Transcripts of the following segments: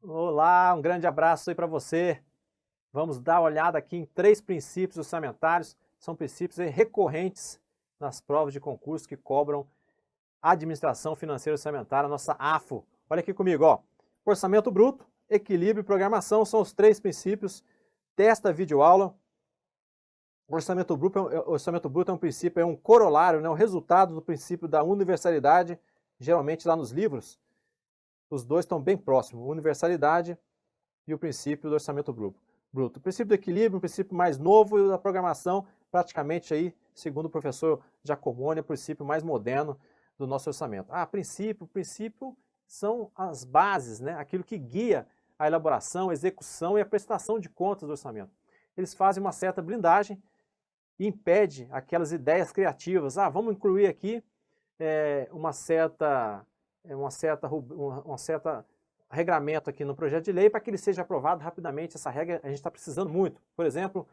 Olá, um grande abraço aí para você. Vamos dar uma olhada aqui em 3 princípios orçamentários. São princípios aí recorrentes nas provas de concurso que cobram administração financeira orçamentária, a nossa AFO. Olha aqui comigo, ó. Orçamento bruto, equilíbrio e programação são os 3 princípios desta videoaula. Orçamento bruto é um princípio, é um corolário, né, um resultado do princípio da universalidade, geralmente lá nos livros. Os dois estão bem próximos, universalidade e o princípio do orçamento bruto. O princípio do equilíbrio, um princípio mais novo, e o da programação, praticamente aí, segundo o professor Giacomoni, é o princípio mais moderno do nosso orçamento. Princípio são as bases, né? Aquilo que guia a elaboração, a execução e a prestação de contas do orçamento. Eles fazem uma certa blindagem e impede aquelas ideias criativas. Vamos incluir aqui uma certa regramento aqui no projeto de lei para que ele seja aprovado rapidamente. Essa regra a gente está precisando muito. Por exemplo,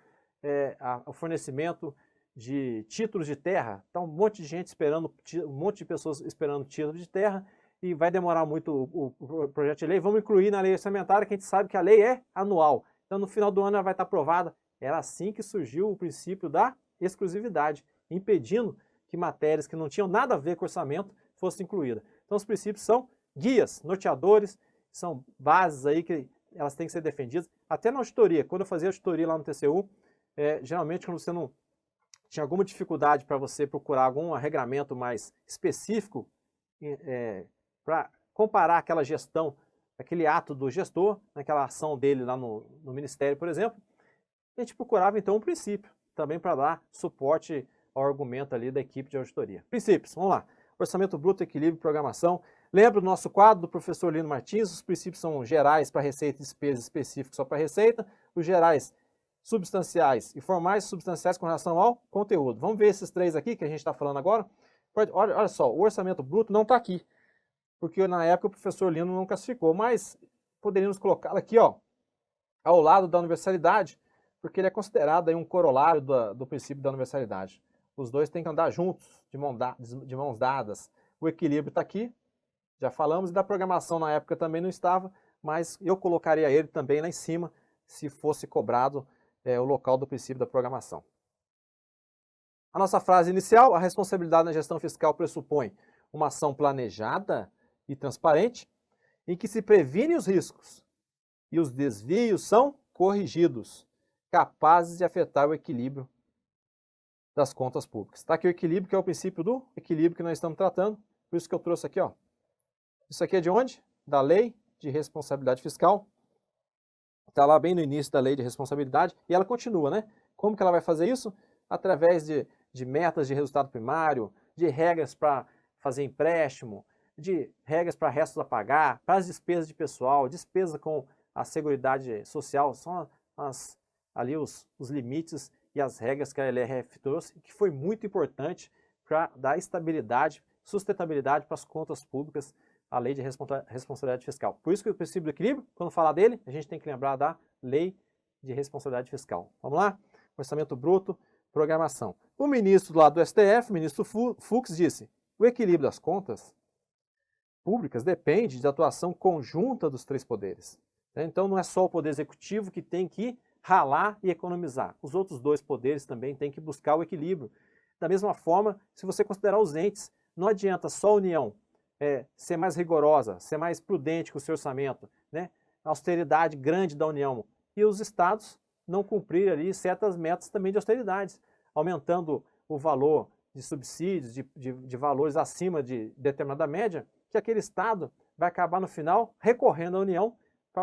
o fornecimento de títulos de terra. Está um monte de gente esperando, um monte de pessoas esperando título de terra e vai demorar muito o projeto de lei. Vamos incluir na lei orçamentária, que a gente sabe que a lei é anual. Então, no final do ano ela vai estar aprovada. Era assim que surgiu o princípio da exclusividade, impedindo que matérias que não tinham nada a ver com orçamento fossem incluídas. Então, os princípios são guias, norteadores, são bases aí que elas têm que ser defendidas. Até na auditoria, quando eu fazia auditoria lá no TCU, geralmente quando você não tinha alguma dificuldade para você procurar algum regramento mais específico para comparar aquela gestão, aquele ato do gestor, naquela ação dele lá no ministério, por exemplo, a gente procurava então um princípio, também para dar suporte ao argumento ali da equipe de auditoria. Princípios, vamos lá. Orçamento bruto, equilíbrio e programação. Lembra do nosso quadro do professor Lino Martins? Os princípios são gerais para receita e despesa, específicos só para receita. Os gerais substanciais e formais substanciais com relação ao conteúdo. Vamos ver esses 3 aqui que a gente está falando agora? Olha só, o orçamento bruto não está aqui, porque na época o professor Lino não classificou, mas poderíamos colocá-lo aqui, ó, ao lado da universalidade, porque ele é considerado aí um corolário do princípio da universalidade. Os dois têm que andar juntos, de mãos dadas. O equilíbrio está aqui, já falamos, e da programação na época também não estava, mas eu colocaria ele também lá em cima, se fosse cobrado o local do princípio da programação. A nossa frase inicial: a responsabilidade na gestão fiscal pressupõe uma ação planejada e transparente, em que se previne os riscos e os desvios são corrigidos, capazes de afetar o equilíbrio das contas públicas. Está aqui o equilíbrio, que é o princípio do equilíbrio que nós estamos tratando, por isso que eu trouxe aqui, ó. Isso aqui é de onde? Da Lei de Responsabilidade Fiscal. Está lá bem no início da Lei de Responsabilidade, e ela continua, né? Como que ela vai fazer isso? Através de metas de resultado primário, de regras para fazer empréstimo, de regras para restos a pagar, para as despesas de pessoal, despesa com a Seguridade Social, são ali os limites e as regras que a LRF trouxe, que foi muito importante para dar estabilidade, sustentabilidade para as contas públicas, a lei de responsabilidade fiscal. Por isso que o princípio do equilíbrio, quando falar dele, a gente tem que lembrar da lei de responsabilidade fiscal. Vamos lá? Orçamento bruto, programação. O ministro lá do STF, o ministro Fux, disse: o equilíbrio das contas públicas depende da atuação conjunta dos 3 poderes. Então não é só o poder executivo que tem que ralar e economizar. Os outros 2 poderes também têm que buscar o equilíbrio. Da mesma forma, se você considerar os entes, não adianta só a União ser mais rigorosa, ser mais prudente com o seu orçamento, né? A austeridade grande da União, e os estados não cumprir ali certas metas também de austeridades, aumentando o valor de subsídios, de valores acima de determinada média, que aquele estado vai acabar no final recorrendo à União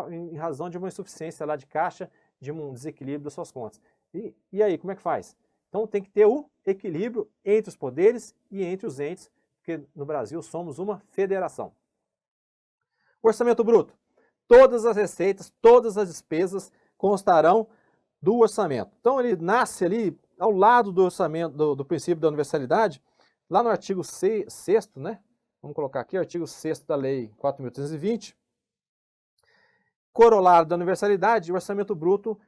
em razão de uma insuficiência lá de caixa, de um desequilíbrio das suas contas. E aí, como é que faz? Então tem que ter o equilíbrio entre os poderes e entre os entes, porque no Brasil somos uma federação. Orçamento bruto. Todas as receitas, todas as despesas constarão do orçamento. Então ele nasce ali ao lado do orçamento, do princípio da universalidade, lá no artigo 6º, né? Vamos colocar aqui, artigo 6º da Lei 4.320. Corolário da universalidade, o orçamento bruto,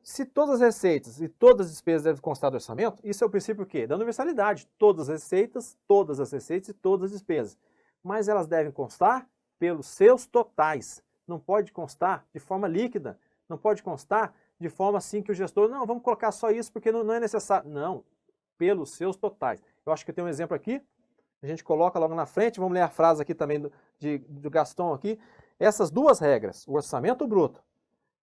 se todas as receitas e todas as despesas devem constar do orçamento, isso é o princípio o quê? Da universalidade. Todas as receitas e todas as despesas. Mas elas devem constar pelos seus totais, não pode constar de forma líquida, não pode constar de forma assim que o gestor, não, vamos colocar só isso porque não é necessário. Não, pelos seus totais. Eu acho que tem um exemplo aqui, a gente coloca logo na frente, vamos ler a frase aqui também do Gaston aqui. Essas duas regras, o orçamento bruto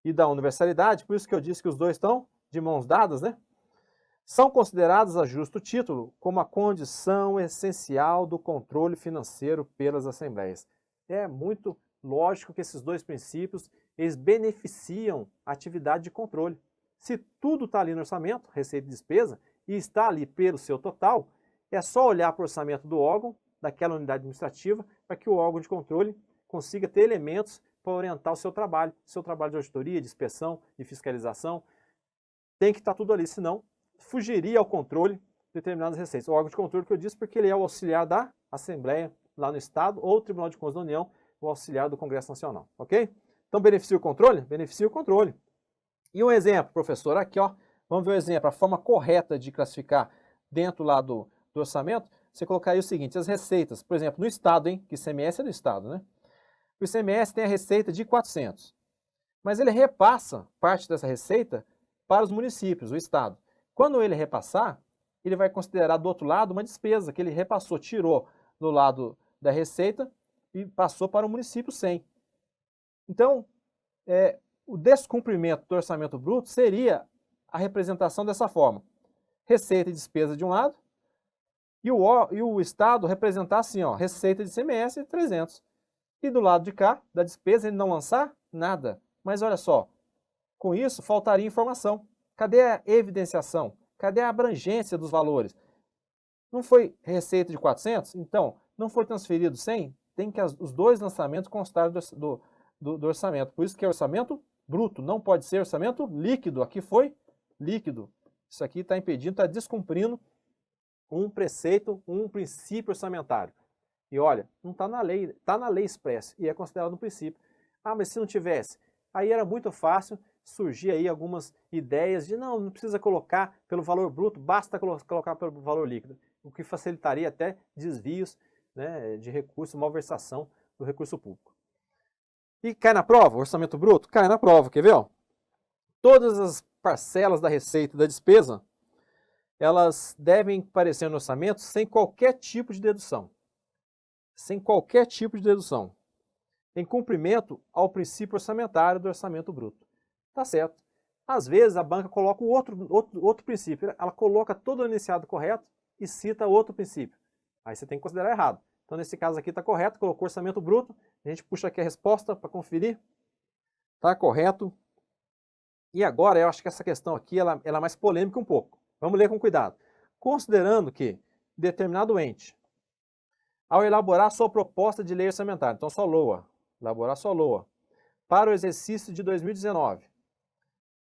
e da universalidade, por isso que eu disse que os dois estão de mãos dadas, né? São considerados a justo título como a condição essencial do controle financeiro pelas assembleias. É muito lógico que esses dois princípios, eles beneficiam a atividade de controle. Se tudo está ali no orçamento, receita e despesa, e está ali pelo seu total, é só olhar para o orçamento do órgão, daquela unidade administrativa, para que o órgão de controle consiga ter elementos para orientar o seu trabalho de auditoria, de inspeção, de fiscalização. Tem que estar tudo ali, senão fugiria ao controle de determinadas receitas. O órgão de controle que eu disse porque ele é o auxiliar da Assembleia lá no Estado ou Tribunal de Contas da União, o auxiliar do Congresso Nacional, ok? Então beneficia o controle? Beneficia o controle. E um exemplo, professor, aqui ó, vamos ver o exemplo, a forma correta de classificar dentro lá do orçamento, você colocaria o seguinte, as receitas, por exemplo, no Estado, hein, que ICMS é do Estado, né? O ICMS tem a receita de 400, mas ele repassa parte dessa receita para os municípios, o Estado. Quando ele repassar, ele vai considerar do outro lado uma despesa que ele repassou, tirou do lado da receita e passou para o município 100. Então, o descumprimento do orçamento bruto seria a representação dessa forma. Receita e despesa de um lado, e o Estado representar assim, ó, receita de ICMS 300. E do lado de cá, da despesa, ele não lançar nada. Mas olha só, com isso faltaria informação. Cadê a evidenciação? Cadê a abrangência dos valores? Não foi receita de 400? Então, não foi transferido 100? Tem que os dois lançamentos constarem do orçamento. Por isso que é orçamento bruto, não pode ser orçamento líquido. Aqui foi líquido. Isso aqui está impedindo, está descumprindo um preceito, um princípio orçamentário. E olha, não está na lei, está na lei expressa e é considerado um princípio. Ah, mas se não tivesse, aí era muito fácil surgir aí algumas ideias de não precisa colocar pelo valor bruto, basta colocar pelo valor líquido, o que facilitaria até desvios, né, de recursos, malversação do recurso público. E cai na prova, orçamento bruto? Cai na prova, quer ver? Ó? Todas as parcelas da receita e da despesa, elas devem aparecer no orçamento sem qualquer tipo de dedução. Sem qualquer tipo de dedução. Em cumprimento ao princípio orçamentário do orçamento bruto. Tá certo. Às vezes a banca coloca outro princípio, ela coloca todo o enunciado correto e cita outro princípio. Aí você tem que considerar errado. Então nesse caso aqui está correto, colocou orçamento bruto, a gente puxa aqui a resposta para conferir. Está correto. E agora eu acho que essa questão aqui ela é mais polêmica um pouco. Vamos ler com cuidado. Considerando que determinado ente, ao elaborar sua proposta de lei orçamentária, então só LOA, elaborar só LOA, para o exercício de 2019,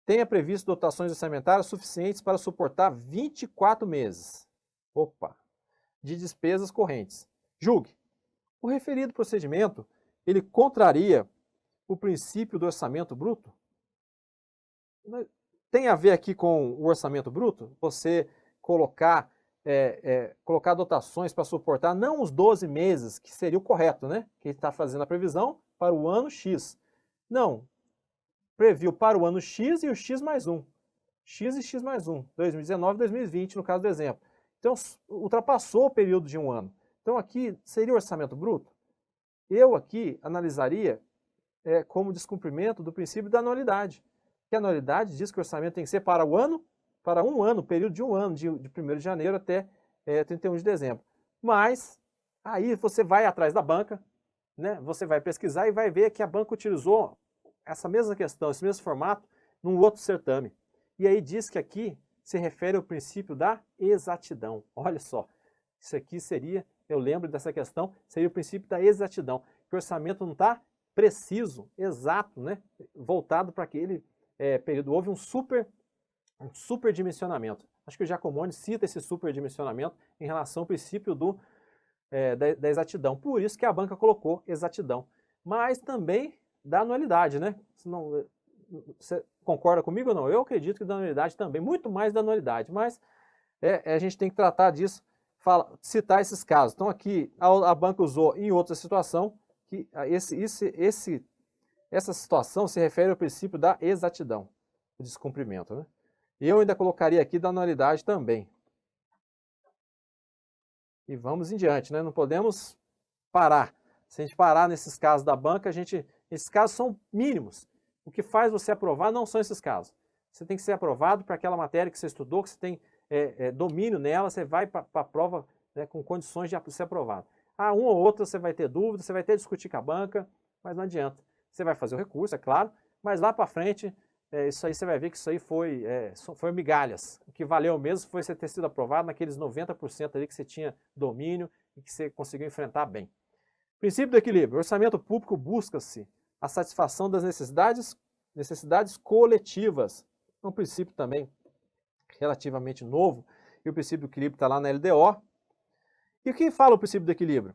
tenha previsto dotações orçamentárias suficientes para suportar 24 meses de despesas correntes. Julgue, o referido procedimento, ele contraria o princípio do orçamento bruto? Tem a ver aqui com o orçamento bruto? Você colocar dotações para suportar não os 12 meses, que seria o correto, né? Que está fazendo a previsão para o ano X. Não, previu para o ano X e o X mais 1. X e X mais 1, 2019 e 2020, no caso do exemplo. Então, ultrapassou o período de um ano. Então, aqui seria o orçamento bruto? Eu aqui analisaria como descumprimento do princípio da anualidade. Que a anualidade diz que o orçamento tem que ser para um ano, período de um ano, de 1º de janeiro até 31 de dezembro. Mas, aí você vai atrás da banca, né? Você vai pesquisar e vai ver que a banca utilizou essa mesma questão, esse mesmo formato, num outro certame. E aí diz que aqui se refere ao princípio da exatidão. Olha só, isso aqui seria, eu lembro dessa questão, seria o princípio da exatidão, que o orçamento não está preciso, exato, né? Voltado para aquele período. Houve um superdimensionamento. Acho que o Giacomoni cita esse superdimensionamento em relação ao princípio da exatidão. Por isso que a banca colocou exatidão. Mas também da anualidade, né? Você concorda comigo ou não? Eu acredito que da anualidade também, muito mais da anualidade, mas a gente tem que tratar disso, citar esses casos. Então aqui a banca usou em outra situação que esse Essa situação se refere ao princípio da exatidão, o descumprimento, né? E eu ainda colocaria aqui da anualidade também. E vamos em diante, né? Não podemos parar. Se a gente parar nesses casos da banca, esses casos são mínimos. O que faz você aprovar não são esses casos. Você tem que ser aprovado para aquela matéria que você estudou, que você tem domínio nela, você vai para a prova, né, com condições de ser aprovado. Ah, uma ou outra você vai ter dúvida, você vai ter que discutir com a banca, mas não adianta. Você vai fazer o recurso, é claro, mas lá para frente, isso aí você vai ver que isso aí foi migalhas. O que valeu mesmo foi você ter sido aprovado naqueles 90% ali que você tinha domínio e que você conseguiu enfrentar bem. Princípio do equilíbrio. O orçamento público busca-se a satisfação das necessidades coletivas. É um princípio também relativamente novo, e o princípio do equilíbrio está lá na LDO. E o que fala o princípio do equilíbrio?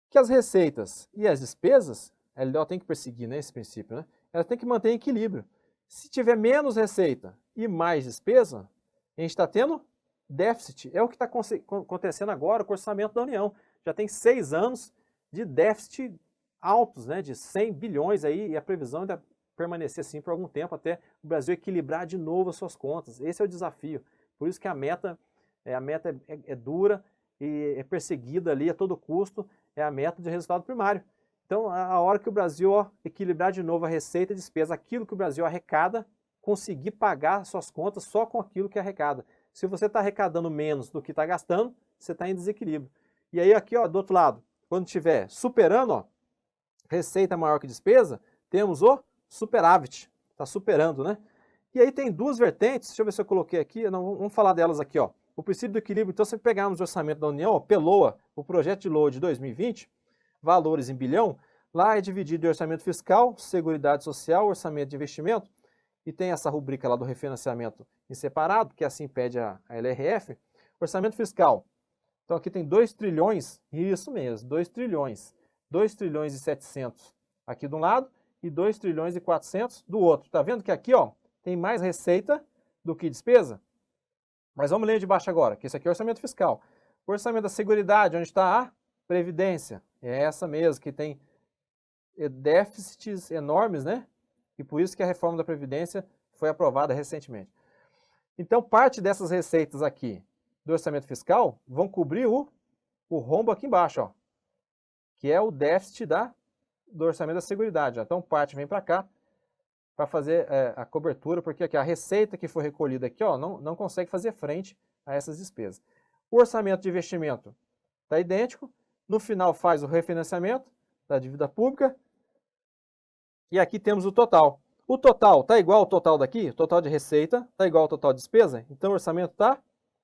Que as receitas e as despesas, a LDO tem que perseguir, né, esse princípio, né? Ela tem que manter em equilíbrio. Se tiver menos receita e mais despesa, a gente está tendo déficit. É o que está acontecendo agora com o orçamento da União. Já tem 6 anos de déficit altos, né, de 100 bilhões aí, e a previsão ainda permanecer assim por algum tempo, até o Brasil equilibrar de novo as suas contas. Esse é o desafio. Por isso que a meta é dura e é perseguida ali a todo custo, é a meta de resultado primário. Então, a hora que o Brasil equilibrar de novo a receita e despesa, aquilo que o Brasil arrecada, conseguir pagar suas contas só com aquilo que arrecada. Se você está arrecadando menos do que está gastando, você está em desequilíbrio. E aí aqui, ó, do outro lado, quando estiver superando, ó, receita maior que despesa, temos o superávit. Está superando, né? E aí tem duas vertentes, deixa eu ver se eu coloquei aqui, não, vamos falar delas aqui, ó. O princípio do equilíbrio, então, se pegarmos o orçamento da União, ó, PELOA, o projeto de LOA de 2020, valores em bilhão, lá é dividido em orçamento fiscal, seguridade social, orçamento de investimento, e tem essa rubrica lá do refinanciamento em separado, que assim pede a LRF. Orçamento fiscal, então aqui tem 2 trilhões, isso mesmo, 2 trilhões, 2 trilhões e 700 aqui de um lado, e 2 trilhões e 400 do outro. Tá vendo que aqui, ó, tem mais receita do que despesa? Mas vamos ler de baixo agora, que isso aqui é orçamento fiscal. O orçamento da Seguridade, onde está a Previdência, é essa mesmo, que tem déficits enormes, né? E por isso que a reforma da Previdência foi aprovada recentemente. Então, parte dessas receitas aqui do orçamento fiscal vão cobrir o rombo aqui embaixo, ó, que é o déficit do orçamento da Seguridade. Então, parte vem para cá para fazer a cobertura, porque aqui a receita que foi recolhida aqui, ó, não consegue fazer frente a essas despesas. O orçamento de investimento está idêntico. No final faz o refinanciamento da dívida pública. E aqui temos o total. O total está igual ao total daqui, o total de receita está igual ao total de despesa, então o orçamento está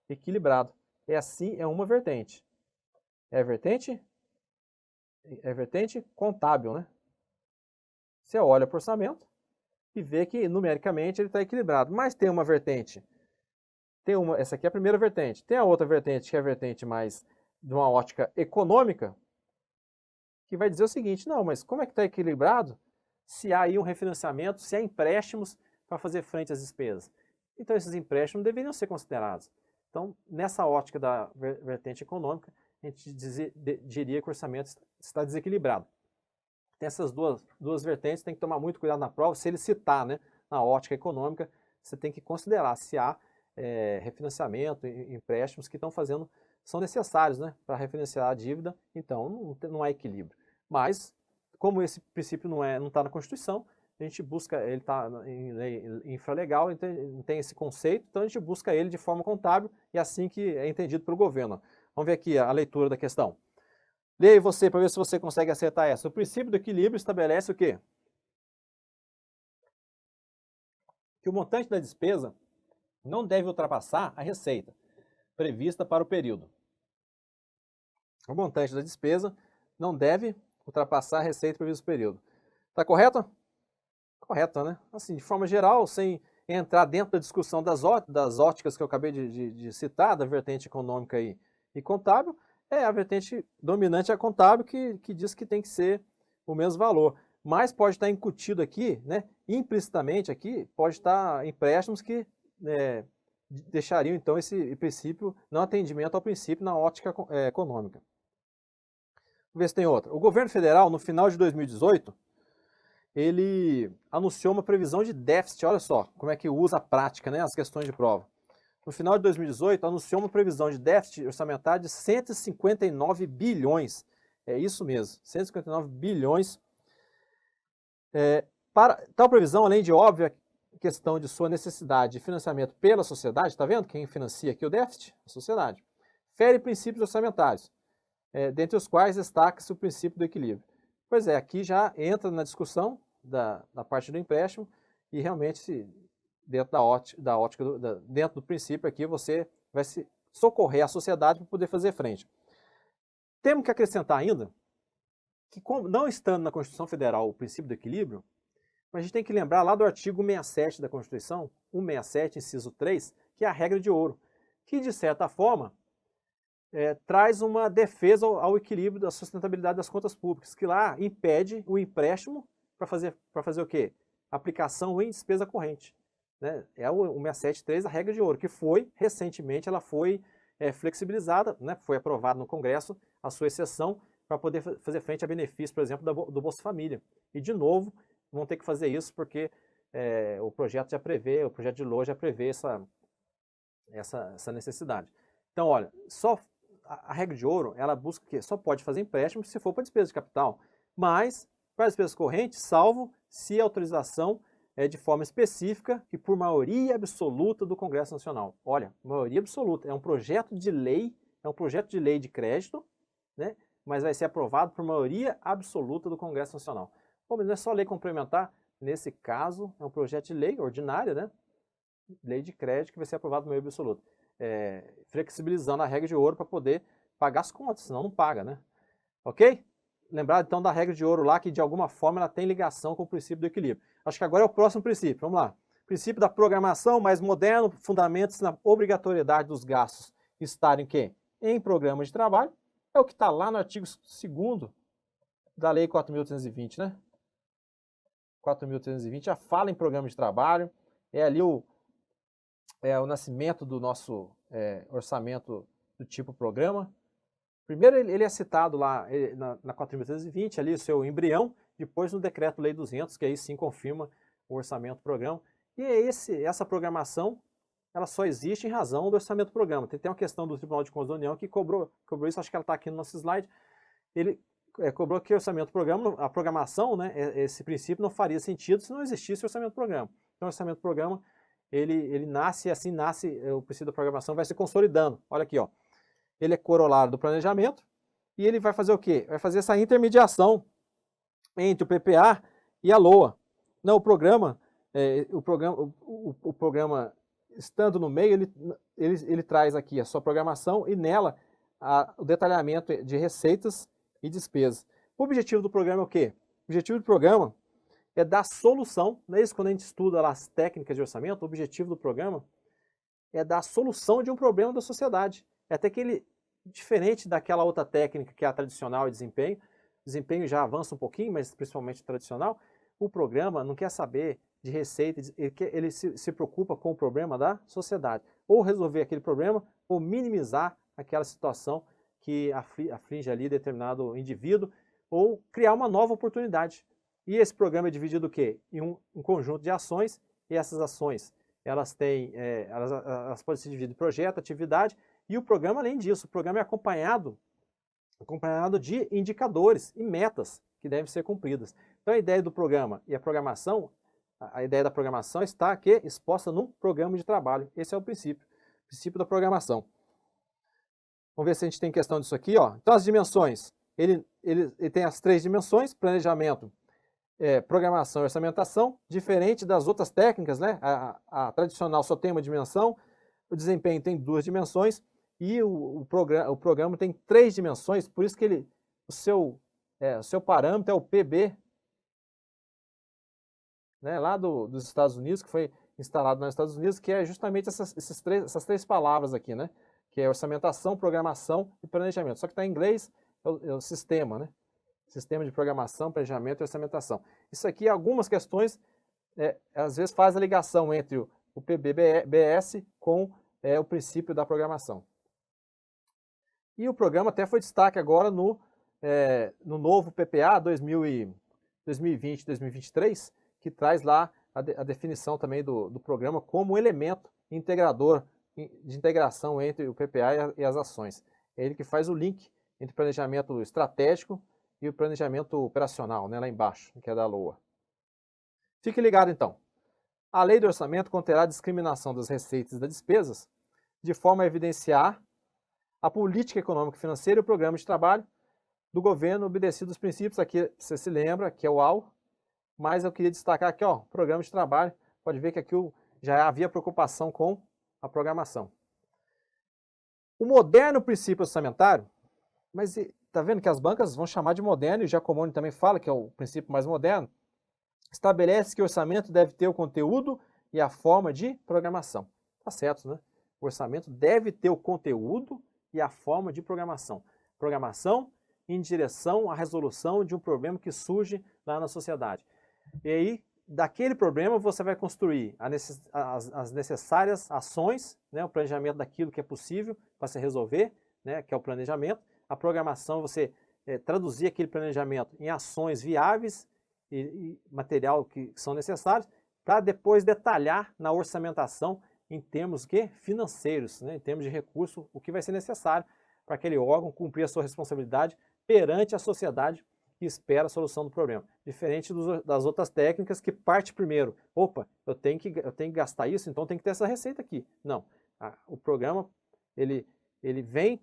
equilibrado. É assim, é uma vertente. É vertente contábil, né? Você olha para o orçamento e vê que numericamente ele está equilibrado. Mas tem uma vertente. Essa aqui é a primeira vertente. Tem a outra vertente, que é a vertente mais de uma ótica econômica, que vai dizer o seguinte: não, mas como é que está equilibrado se há aí um refinanciamento, se há empréstimos para fazer frente às despesas? Então esses empréstimos deveriam ser considerados. Então, nessa ótica da vertente econômica, a gente diria que o orçamento está desequilibrado. Tem essas duas vertentes, tem que tomar muito cuidado na prova. Se ele citar, né, na ótica econômica, você tem que considerar se há refinanciamento, empréstimos que são necessários, né, para refinanciar a dívida, então não há equilíbrio. Mas, como esse princípio não está na Constituição, a gente busca, ele está em lei infralegal, então não tem esse conceito, então a gente busca ele de forma contábil e assim que é entendido pelo governo. Vamos ver aqui a leitura da questão. Leia aí você para ver se você consegue acertar essa. O princípio do equilíbrio estabelece o quê? Que o montante da despesa não deve ultrapassar a receita prevista para o período. O montante da despesa não deve ultrapassar a receita prevista para o período. Está correto? Correto, né? Assim, de forma geral, sem entrar dentro da discussão das óticas que eu acabei de citar, da vertente econômica e contábil, a vertente dominante é a contábil, que diz que tem que ser o mesmo valor. Mas pode estar incutido aqui, né, implicitamente aqui, pode estar empréstimos que deixariam, então, esse princípio, não atendimento ao princípio na ótica econômica. Vamos ver se tem outra. O governo federal, no final de 2018, ele anunciou uma previsão de déficit, olha só como é que usa a prática, né, as questões de prova. No final de 2018, anunciou uma previsão de déficit orçamentário de 159 bilhões. É isso mesmo, 159 bilhões. Para tal previsão, além de óbvia questão de sua necessidade de financiamento pela sociedade, está vendo quem financia aqui o déficit? A sociedade. Fere princípios orçamentários, dentre os quais destaca-se o princípio do equilíbrio. Pois é, aqui já entra na discussão da parte do empréstimo e realmente, dentro dentro do princípio aqui, você vai se socorrer a sociedade para poder fazer frente. Temos que acrescentar ainda que, não estando na Constituição Federal o princípio do equilíbrio, mas a gente tem que lembrar lá do artigo 67 da Constituição, 167, inciso 3, que é a regra de ouro, que, de certa forma, traz uma defesa ao equilíbrio da sustentabilidade das contas públicas, que lá impede o empréstimo para fazer o quê? Aplicação em despesa corrente. Né? É o 167.3, a regra de ouro, que recentemente, ela foi flexibilizada, né? Foi aprovada no Congresso a sua exceção para poder fazer frente a benefícios, por exemplo, do Bolsa Família. E, de novo, vão ter que fazer isso porque o projeto de lei já prevê essa necessidade. Então, olha, a regra de ouro, ela busca que só pode fazer empréstimo se for para despesa de capital, mas para despesas correntes, salvo se a autorização é de forma específica e por maioria absoluta do Congresso Nacional. Olha, maioria absoluta, é um projeto de lei de crédito, né? Mas vai ser aprovado por maioria absoluta do Congresso Nacional. Bom, mas não é só lei complementar, nesse caso é um projeto de lei ordinária, né? Lei de crédito que vai ser aprovado por maioria absoluta. Flexibilizando a regra de ouro para poder pagar as contas, senão não paga, né? Ok? Lembrar então da regra de ouro lá, que de alguma forma ela tem ligação com o princípio do equilíbrio. Acho que agora é o próximo princípio, vamos lá. Princípio da programação mais moderno, fundamentos na obrigatoriedade dos gastos estarem quê? Em programa de trabalho, é o que está lá no artigo 2º da Lei 4.320, né? 4.320 já fala em programa de trabalho, é ali o nascimento do nosso orçamento do tipo programa. Primeiro ele é citado lá na 4.320, ali o seu embrião, depois no Decreto-Lei 200, que aí sim confirma o orçamento-programa. E essa programação, ela só existe em razão do orçamento-programa. Tem uma questão do Tribunal de Contas da União que cobrou isso, acho que ela está aqui no nosso slide. Ele cobrou que o orçamento-programa, a programação, né, esse princípio não faria sentido se não existisse o orçamento-programa. Então o orçamento-programa, ele nasce, e assim nasce o princípio da programação, vai se consolidando. Olha aqui, ó. Ele é corolário do planejamento e ele vai fazer o quê? Vai fazer essa intermediação entre o PPA e a LOA. Não, o programa estando no meio, ele traz aqui a sua programação e nela o detalhamento de receitas e despesas. O objetivo do programa é o quê? O objetivo do programa é dar solução, não é isso quando a gente estuda lá as técnicas de orçamento, o objetivo do programa é dar solução de um problema da sociedade. É até que ele, diferente daquela outra técnica que é a tradicional de desempenho já avança um pouquinho, mas principalmente tradicional, o programa não quer saber de receita, ele se preocupa com o problema da sociedade. Ou resolver aquele problema, ou minimizar aquela situação que aflige ali determinado indivíduo, ou criar uma nova oportunidade. E esse programa é dividido o quê? Em um conjunto de ações, e essas ações elas podem ser divididas em projeto, atividade, e o programa, além disso, o programa é acompanhado de indicadores e metas que devem ser cumpridas. Então a ideia do programa e a ideia da programação está aqui exposta num programa de trabalho. Esse é o princípio da programação. Vamos ver se a gente tem questão disso aqui, ó. Então as dimensões, ele tem as 3 dimensões, planejamento, programação e orçamentação, diferente das outras técnicas, né? A tradicional só tem uma dimensão, o desempenho tem 2 dimensões e o programa tem 3 dimensões, por isso que o seu parâmetro é o PB, né? Lá dos Estados Unidos, que foi instalado nos Estados Unidos, que é justamente essas três palavras aqui, né? Que é orçamentação, programação e planejamento. Só que está em inglês, é o sistema, né? Sistema de programação, planejamento e orçamentação. Isso aqui, algumas questões, às vezes faz a ligação entre o PBBS com o princípio da programação. E o programa até foi destaque agora no novo PPA 2020 2023, que traz lá a definição também do programa como elemento integrador, de integração entre o PPA e as ações. É ele que faz o link entre o planejamento estratégico e o planejamento operacional, né, lá embaixo, que é da LOA. Fique ligado então. A lei do orçamento conterá a discriminação das receitas e das despesas, de forma a evidenciar a política econômica e financeira e o programa de trabalho do governo obedecido aos princípios, aqui você se lembra, que é o AU, mas eu queria destacar aqui, ó, programa de trabalho, pode ver que aqui já havia preocupação com a programação. O moderno princípio orçamentário, mas está vendo que as bancas vão chamar de moderno, e o Giacomoni também fala que é o princípio mais moderno, estabelece que o orçamento deve ter o conteúdo e a forma de programação. Tá certo, né? O orçamento deve ter o conteúdo e a forma de programação. Programação em direção à resolução de um problema que surge lá na sociedade. E aí, daquele problema, você vai construir as necessárias ações, né, o planejamento daquilo que é possível para se resolver, né, que é o planejamento. A programação, você traduzir aquele planejamento em ações viáveis e material que são necessários, para depois detalhar na orçamentação em termos financeiros, né, em termos de recurso, o que vai ser necessário para aquele órgão cumprir a sua responsabilidade perante a sociedade que espera a solução do problema. Diferente das outras técnicas que parte primeiro. Opa, eu tenho que gastar isso, então tem que ter essa receita aqui. Não. O programa, ele vem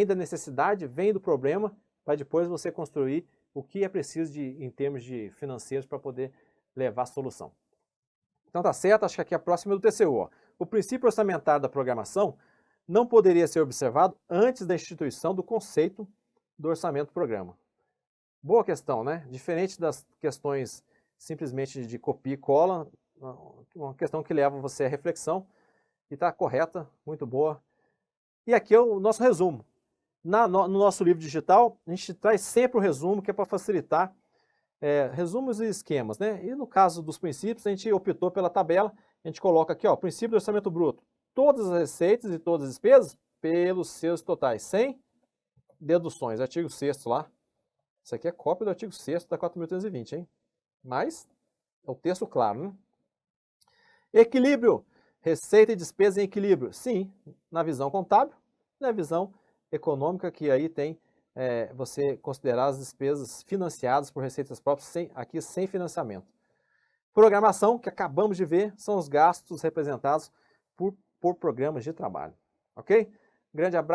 da necessidade, vem do problema, para depois você construir o que é preciso em termos de financeiros para poder levar a solução. Então tá certo, acho que aqui a próxima é do TCU. Ó. O princípio orçamentário da programação não poderia ser observado antes da instituição do conceito do orçamento-programa. Boa questão, né? Diferente das questões simplesmente de copia e cola, uma questão que leva você à reflexão e está correta, muito boa. E aqui é o nosso resumo. No nosso livro digital, a gente traz sempre o resumo, que é para facilitar resumos e esquemas, né? E no caso dos princípios, a gente optou pela tabela, a gente coloca aqui, ó, princípio do orçamento bruto. Todas as receitas e todas as despesas pelos seus totais, sem deduções. Artigo 6º lá. Isso aqui é cópia do artigo 6º da 4.320, hein? Mas é o texto claro, né? Equilíbrio. Receita e despesa em equilíbrio. Sim, na visão contábil, na visão econômica, que aí tem você considerar as despesas financiadas por receitas próprias, aqui sem financiamento. Programação, que acabamos de ver, são os gastos representados por programas de trabalho. Ok? Grande abraço.